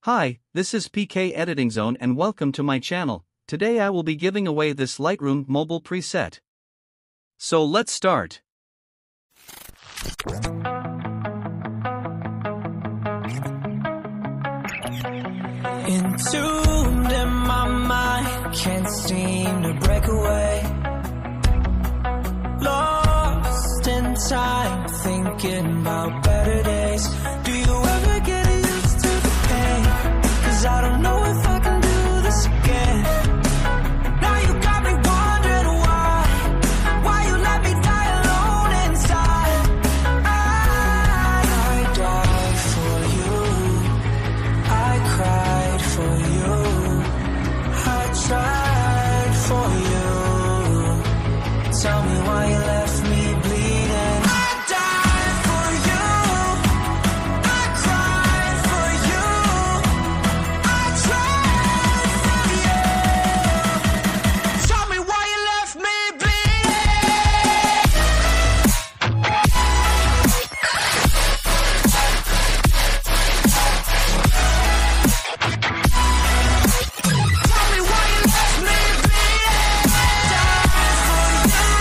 Hi, this is PK Editing Zone and welcome to my channel. Today I will be giving away this Lightroom Mobile preset. So let's start. Entombed in my mind, can't seem to break away. Lost in time, thinking about better days. Do you ever get used to the pain? 'Cause I don't know if I can do this again. Now you got me wondering why you let me die alone inside. I died for you, I cried for you, I tried for you. Tell me why you left me bleeding. I died for you, I cried for you, I tried for you. Tell me why you left me bleeding. Tell me why you left me bleeding. I died for you,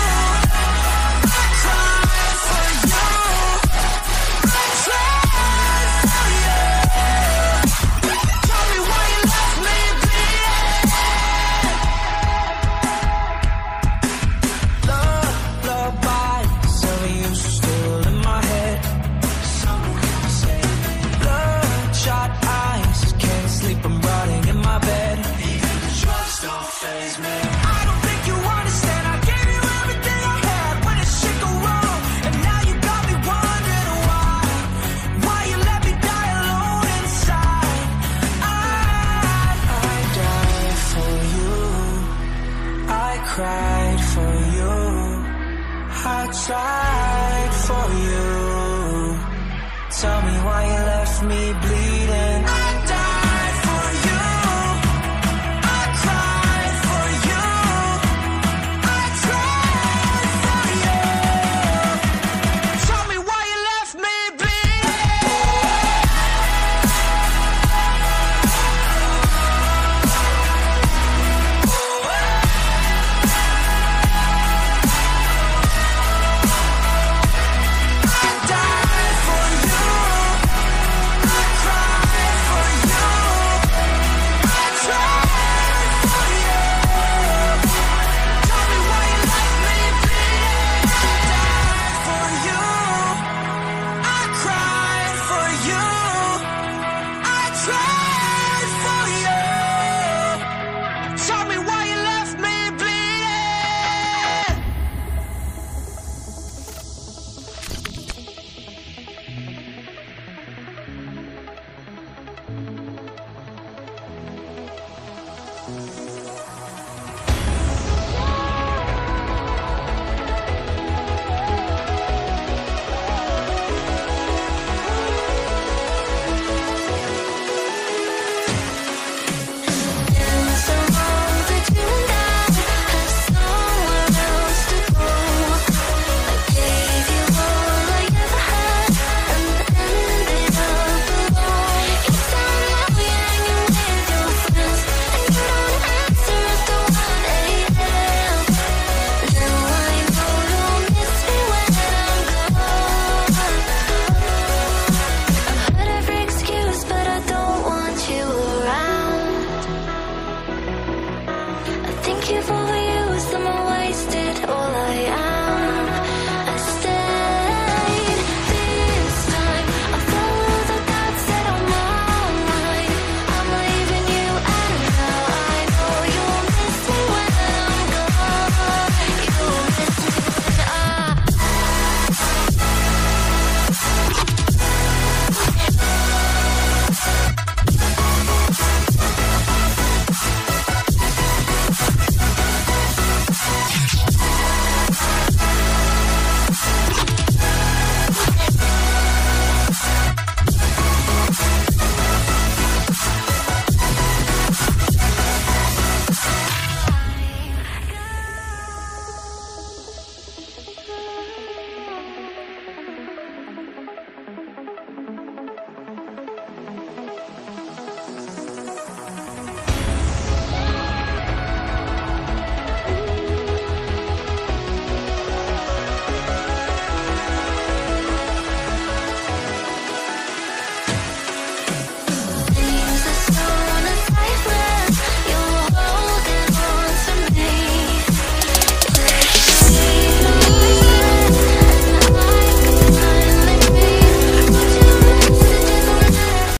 I cried for you, I tried for you. Tell me why you left me bleeding. Lullabies of you still in my head. Bloodshot eyes, can't sleep, I'm rotting in my bed. Even the drugs don't faze me. I don't think you understand. I gave you everything I had when it shit go wrong, and now you got me wondering why you let me die alone inside. I died for you, I cried for you, I tried for you. Tell me why you left me bleeding.